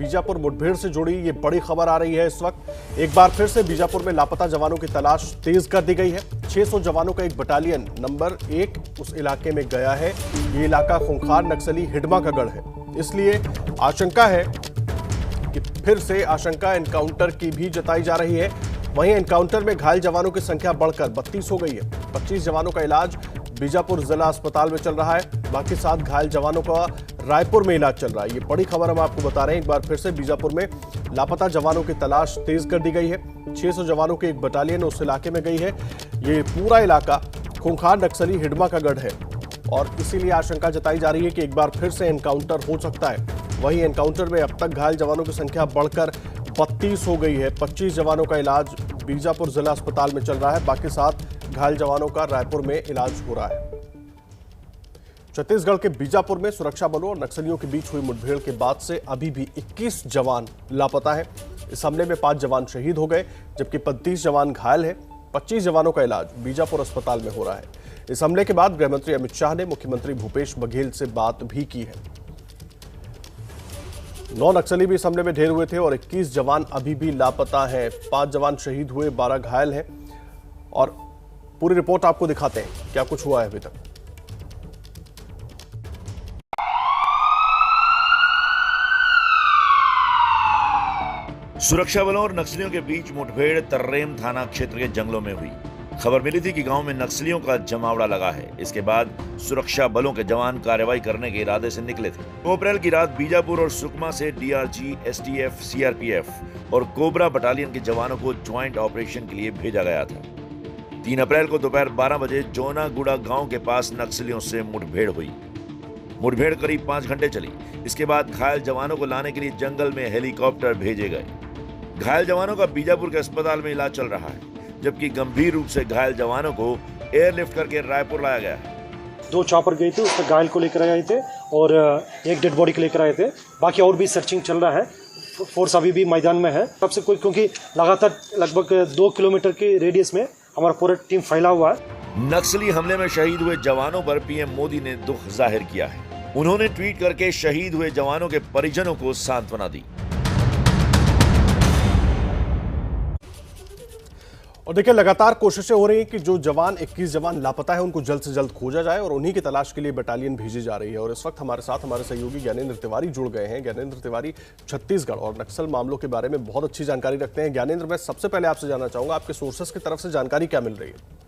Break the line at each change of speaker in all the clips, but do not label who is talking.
बीजापुर मुठभेड़ से जुड़ी ये बड़ी खबर आ रही है। इस वक्त एक बार फिर से बीजापुर में लापता जवानों की तलाश तेज कर दी गई है। 600 जवानों का एक बटालियन नंबर 1 उस इलाके में गया है। ये इलाका खूंखार नक्सली हिडमा का गढ़ है, इसलिए आशंका है कि फिर से एनकाउंटर की भी जताई जा रही है। वहीं एनकाउंटर में घायल जवानों की संख्या बढ़कर 32 हो गई है। 25 जवानों का इलाज बीजापुर जिला अस्पताल में चल रहा है, बाकी 7 घायल जवानों का रायपुर में इलाज चल रहा है। ये बड़ी खबर हम आपको बता रहे हैं। एक बार फिर से बीजापुर में लापता जवानों की तलाश तेज कर दी गई है। 600 जवानों की एक बटालियन उस इलाके में गई है। ये पूरा इलाका खूंखार नक्सली हिडमा का गढ़ है और इसीलिए आशंका जताई जा रही है कि एक बार फिर से एनकाउंटर हो सकता है। वहीं एनकाउंटर में अब तक घायल जवानों की संख्या बढ़कर 32 हो गई है। 25 जवानों का इलाज बीजापुर जिला अस्पताल में चल रहा है, बाकी 7 घायल जवानों का रायपुर में इलाज हो रहा है। छत्तीसगढ़ के बीजापुर में सुरक्षा बलों और नक्सलियों के बीच हुई मुठभेड़ के बाद से अभी भी 21 जवान लापता हैं। इस हमले में 5 जवान शहीद हो गए, जबकि 35 जवान घायल हैं। 25 जवानों का इलाज बीजापुर अस्पताल में हो रहा है। इस हमले के बाद गृहमंत्री अमित शाह ने मुख्यमंत्री भूपेश बघेल से बात भी की है। 9 नक्सली भी इस हमले में ढेर हुए थे और 21 जवान अभी भी लापता हैं। 5 जवान शहीद हुए, 12 घायल हैं और पूरी रिपोर्ट आपको दिखाते हैं क्या कुछ हुआ है अभी तक।
सुरक्षा बलों और नक्सलियों के बीच मुठभेड़ तर्रेम थाना क्षेत्र के जंगलों में हुई। खबर मिली थी कि गांव में नक्सलियों का जमावड़ा लगा है। इसके बाद सुरक्षा बलों के जवान कार्रवाई करने के इरादे से निकले थे। 2 अप्रैल की रात बीजापुर और सुकमा से डीआरजी, एसटीएफ, सीआरपीएफ और कोबरा बटालियन के जवानों को ज्वाइंट ऑपरेशन के लिए भेजा गया था। 3 अप्रैल को दोपहर 12 बजे जोनागुड़ा गांव के पास नक्सलियों से मुठभेड़ हुई। मुठभेड़ करीब 5 घंटे चली। इसके बाद घायल जवानों को लाने के लिए जंगल में हेलीकॉप्टर भेजे गए। घायल जवानों का बीजापुर के अस्पताल में इलाज चल रहा है, जबकि गंभीर रूप से घायल जवानों को एयरलिफ्ट करके रायपुर लाया गया है।
2 चॉपर गए थे, उसमें घायल को लेकर आए थे और एक डेड बॉडी को लेकर आए थे। बाकी और भी सर्चिंग चल रहा है। फोर्स अभी भी मैदान में है। सबसे कोई क्योंकि लगातार लगभग 2 किलोमीटर के रेडियस में हमारा पूरा टीम फैला हुआ है।
नक्सली हमले में शहीद हुए जवानों पर पीएम मोदी ने दुख जाहिर किया है। उन्होंने ट्वीट करके शहीद हुए जवानों के परिजनों को सांत्वना दी।
और देखिए, लगातार कोशिशें हो रही हैं कि जो 21 जवान लापता है उनको जल्द से जल्द खोजा जाए और उन्हीं की तलाश के लिए बटालियन भेजी जा रही है। और इस वक्त हमारे साथ हमारे सहयोगी ज्ञानेंद्र तिवारी जुड़ गए हैं। ज्ञानेंद्र तिवारी छत्तीसगढ़ और नक्सल मामलों के बारे में बहुत अच्छी जानकारी रखते हैं। ज्ञानेंद्र, मैं सबसे पहले आपसे जानना चाहूंगा, आपके सोर्सेस की तरफ से जानकारी क्या मिल रही है?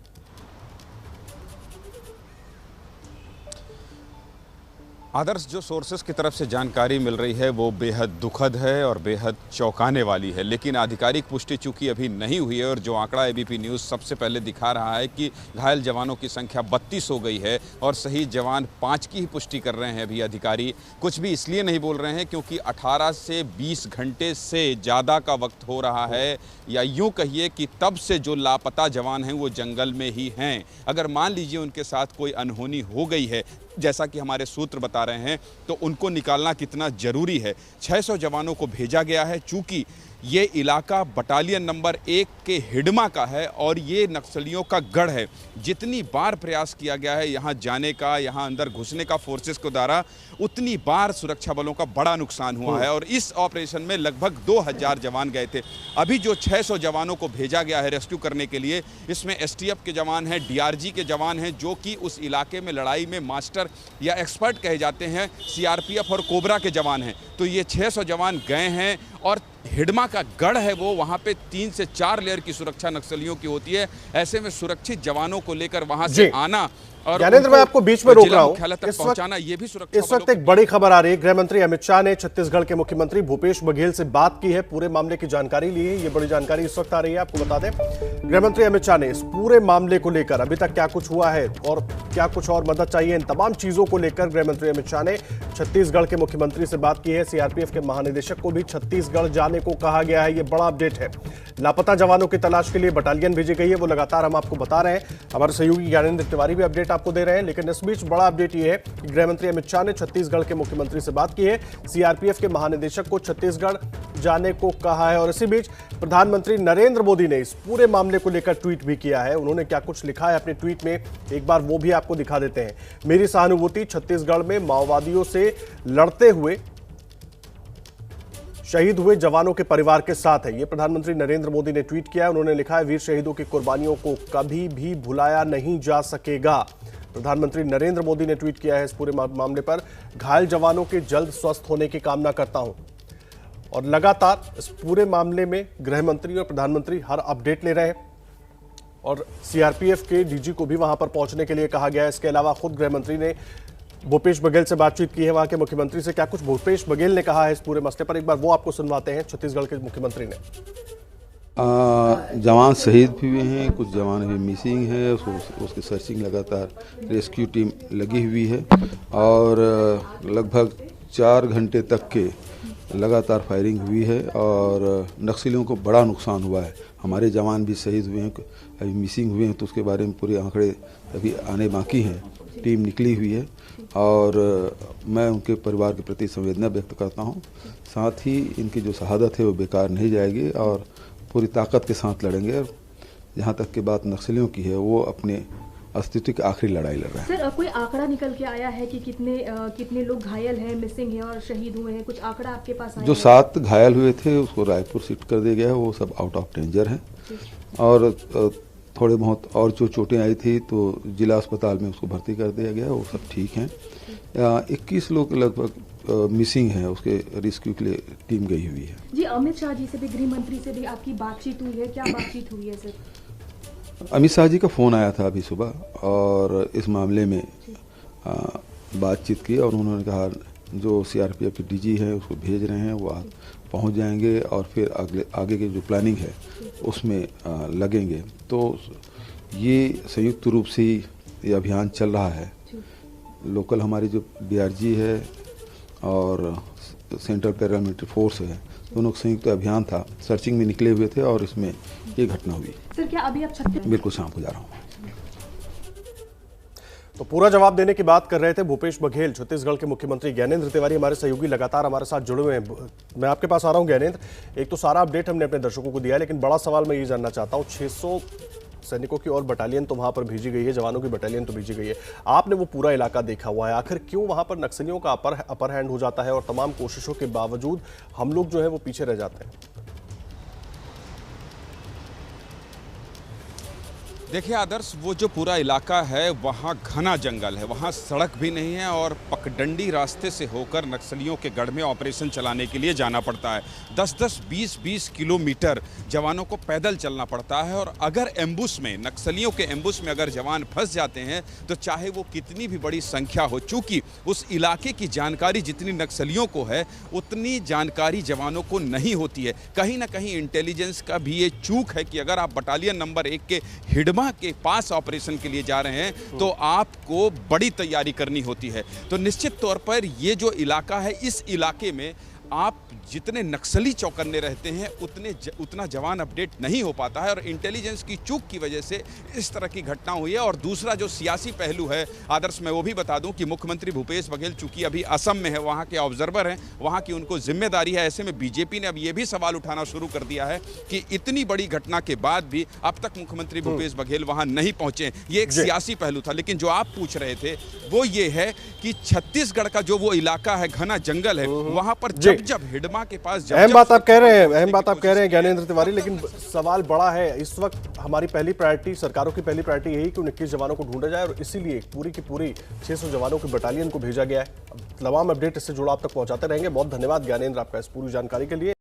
आदर्श, जो सोर्सेस की तरफ से जानकारी मिल रही है वो बेहद दुखद है और बेहद चौंकाने वाली है, लेकिन आधिकारिक पुष्टि चूंकि अभी नहीं हुई है और जो आंकड़ा एबीपी न्यूज़ सबसे पहले दिखा रहा है कि घायल जवानों की संख्या 32 हो गई है और शहीद जवान 5 की ही पुष्टि कर रहे हैं अभी अधिकारी। कुछ भी इसलिए नहीं बोल रहे हैं क्योंकि 18 से 20 घंटे से ज़्यादा का वक्त हो रहा है, या यूँ कहिए कि तब से जो लापता जवान हैं वो जंगल में ही हैं। अगर मान लीजिए उनके साथ कोई अनहोनी हो गई है, जैसा कि हमारे सूत्र बता रहे हैं, तो उनको निकालना कितना ज़रूरी है। 600 जवानों को भेजा गया है। चूँकि ये इलाका बटालियन नंबर 1 के हिडमा का है और ये नक्सलियों का गढ़ है। जितनी बार प्रयास किया गया है यहाँ जाने का, यहाँ अंदर घुसने का फोर्सेस को द्वारा, उतनी बार सुरक्षा बलों का बड़ा नुकसान हुआ है और इस ऑपरेशन में लगभग 2000 जवान गए थे। अभी जो 600 जवानों को भेजा गया है रेस्क्यू करने के लिए, इसमें एसटीएफ के जवान हैं, डीआरजी के जवान हैं जो कि उस इलाके में लड़ाई में मास्टर या एक्सपर्ट कहे जाते हैं, सीआरपीएफ और कोबरा के जवान हैं। तो ये 600 जवान गए हैं और हिडमा का गढ़ है वो, वहाँ पे 3 से 4 लेयर की सुरक्षा नक्सलियों की होती है। ऐसे में सुरक्षित जवानों को लेकर वहाँ से आना और
ज्ञानेंद्र, मैं आपको बीच में रोक रहा हूं।
इस
वक्त एक बड़ी खबर आ रही है। गृहमंत्री अमित शाह ने छत्तीसगढ़ के मुख्यमंत्री भूपेश बघेल से बात की है, पूरे मामले की जानकारी ली है। ये बड़ी जानकारी इस वक्त आ रही है, आपको बता दें। गृहमंत्री अमित शाह ने इस पूरे मामले को लेकर अभी तक क्या कुछ हुआ है और क्या कुछ और मदद चाहिए, इन तमाम चीजों को लेकर गृहमंत्री अमित शाह ने छत्तीसगढ़ के मुख्यमंत्री से बात की है। सीआरपीएफ के महानिदेशक को भी छत्तीसगढ़ जाने को कहा गया है। ये बड़ा अपडेट है। लापता जवानों की तलाश के लिए बटालियन भेजी गई है, वो लगातार हम आपको बता रहे हैं। हमारे सहयोगी ज्ञानेंद्र तिवारी भी अपडेट आपको दे रहे हैं। लेकिन इस बीच बड़ा अपडेट ये है कि गृहमंत्री अमित शाह ने छत्तीसगढ़ के मुख्यमंत्री से बात की है। सीआरपीएफ के महानिदेशक को छत्तीसगढ़ जाने को कहा है और इसी बीच प्रधानमंत्री नरेंद्र मोदी ने इस पूरे मामले को लेकर ट्वीट भी किया है। उन्होंने क्या कुछ लिखा है अपने ट्वीट में, एक बार वो भी आपको दिखा देते हैं। मेरी सहानुभूति छत्तीसगढ़ में माओवादियों से लड़ते हुए शहीद हुए जवानों के परिवार के साथ है। ये प्रधानमंत्री नरेंद्र मोदी ने ट्वीट किया। उन्होंने लिखा है, वीर शहीदों की कुर्बानियों को कभी भी भुलाया नहीं जा सकेगा। प्रधानमंत्री नरेंद्र मोदी ने ट्वीट किया है इस पूरे मामले पर। घायल जवानों के जल्द स्वस्थ होने की कामना करता हूं। और लगातार इस पूरे मामले में गृह मंत्री और प्रधानमंत्री हर अपडेट ले रहे हैं और सीआरपीएफ के डीजी को भी वहां पर पहुंचने के लिए कहा गया है। इसके अलावा खुद गृह मंत्री ने भूपेश बघेल से बातचीत की है, वहां के मुख्यमंत्री से। क्या कुछ भूपेश बघेल ने कहा है इस पूरे मसले पर, एक बार वो आपको सुनवाते हैं छत्तीसगढ़ के मुख्यमंत्री ने।
जवान शहीद भी हुए हैं, कुछ जवान अभी मिसिंग है, उसकी सर्चिंग लगातार रेस्क्यू टीम लगी हुई है और लगभग 4 घंटे तक के लगातार फायरिंग हुई है और नक्सलियों को बड़ा नुकसान हुआ है। हमारे जवान भी शहीद हुए हैं, अभी मिसिंग हुए हैं, तो उसके बारे में पूरे आंकड़े अभी आने बाकी हैं। टीम निकली हुई है और मैं उनके परिवार के प्रति संवेदना व्यक्त करता हूं। साथ ही इनकी जो शहादत है वो बेकार नहीं जाएगी और पूरी ताकत के साथ लड़ेंगे। और जहां तक की बात नक्सलियों की है, वो अपने अस्तित्व की आखिरी लड़ाई लड़ रहे हैं।
सर, कोई आंकड़ा निकल के आया है कि कितने लोग घायल हैं, मिसिंग हैं और शहीद हुए हैं? कुछ आंकड़ा आपके पास आया?
जो 7 घायल हुए थे उसको रायपुर शिफ्ट कर दिया गया है, वो सब आउट ऑफ डेंजर हैं। और थोड़े बहुत और जो चोटें आई थी तो जिला अस्पताल में उसको भर्ती कर दिया गया, वो सब ठीक हैं। 21 लोग लगभग मिसिंग हैं, उसके रेस्क्यू के लिए टीम गई हुई है।
जी, अमित शाह जी से भी, गृह मंत्री से भी आपकी बातचीत हुई है? क्या बातचीत हुई है सर?
अमित शाह जी का फ़ोन आया था अभी सुबह और इस मामले में बातचीत की और उन्होंने कहा जो सीआरपीएफ के डीजी है उसको भेज रहे हैं, वो पहुंच जाएंगे और फिर आगे की जो प्लानिंग है उसमें लगेंगे। तो ये संयुक्त रूप से ये अभियान चल रहा है। लोकल हमारी जो बीआरजी है और सेंट्रल पैरामिलिट्री फोर्स है, दोनों का संयुक्त अभियान था। सर्चिंग में निकले हुए थे और इसमें ये घटना हुई।
सर, क्या अभी आप छत्तीसगढ़?
बिल्कुल शाम को जा रहा हूँ।
तो पूरा जवाब देने की बात कर रहे थे भूपेश बघेल। छत्तीसगढ़ के मुख्यमंत्री ज्ञानेंद्र तिवारी हमारे सहयोगी लगातार हमारे साथ जुड़े हुए हैं। मैं आपके पास आ रहा हूं ज्ञानेंद्र। एक तो सारा अपडेट हमने अपने दर्शकों को दिया है, लेकिन बड़ा सवाल मैं ये जानना चाहता हूं, 600 सैनिकों की और बटालियन तो वहां पर भेजी गई है, जवानों की बटालियन तो भेजी गई है। आपने वो पूरा इलाका देखा हुआ है, आखिर क्यों वहां पर नक्सलियों का अपर हैंड हो जाता है और तमाम कोशिशों के बावजूद हम लोग जो है वो पीछे रह जाते हैं?
देखिए आदर्श, वो जो पूरा इलाका है वहाँ घना जंगल है, वहाँ सड़क भी नहीं है और पगडंडी रास्ते से होकर नक्सलियों के गढ़ में ऑपरेशन चलाने के लिए जाना पड़ता है। 10-10, 20-20 किलोमीटर जवानों को पैदल चलना पड़ता है और अगर एम्बुश में, नक्सलियों के एम्बुश में अगर जवान फंस जाते हैं तो चाहे वो कितनी भी बड़ी संख्या हो, चूँकि उस इलाके की जानकारी जितनी नक्सलियों को है उतनी जानकारी जवानों को नहीं होती है। कहीं ना कहीं इंटेलिजेंस का भी ये चूक है कि अगर आप बटालियन नंबर 1 के हिडमा के पास ऑपरेशन के लिए जा रहे हैं तो आपको बड़ी तैयारी करनी होती है। तो निश्चित तौर पर ये जो इलाका है, इस इलाके में आप जितने नक्सली चौकन्ने रहते हैं उतना जवान अपडेट नहीं हो पाता है और इंटेलिजेंस की चूक की वजह से इस तरह की घटना हुई है। और दूसरा जो सियासी पहलू है आदर्श, मैं वो भी बता दूं कि मुख्यमंत्री भूपेश बघेल चूंकि अभी असम में है, वहाँ के ऑब्जर्वर हैं, वहाँ की उनको जिम्मेदारी है। ऐसे में बीजेपी ने अब ये भी सवाल उठाना शुरू कर दिया है कि इतनी बड़ी घटना के बाद भी अब तक मुख्यमंत्री भूपेश बघेल वहाँ नहीं पहुंचे। ये एक सियासी पहलू था। लेकिन जो आप पूछ रहे थे वो ये है कि छत्तीसगढ़ का जो वो इलाका है, घना जंगल है, वहाँ पर जब हिडमा के पास
अहम बात आप कह रहे हैं ज्ञानेंद्र तिवारी, लेकिन सवाल बड़ा है। इस वक्त हमारी पहली प्रायोरिटी, सरकारों की पहली प्रायोरिटी यही कि 21 जवानों को ढूंढा जाए और इसीलिए पूरी की पूरी 600 जवानों की बटालियन को भेजा गया है। तमाम अपडेट इससे जुड़ा आप तक पहुंचाते रहेंगे। बहुत धन्यवाद ज्ञानेंद्र आपका इस पूरी जानकारी के लिए।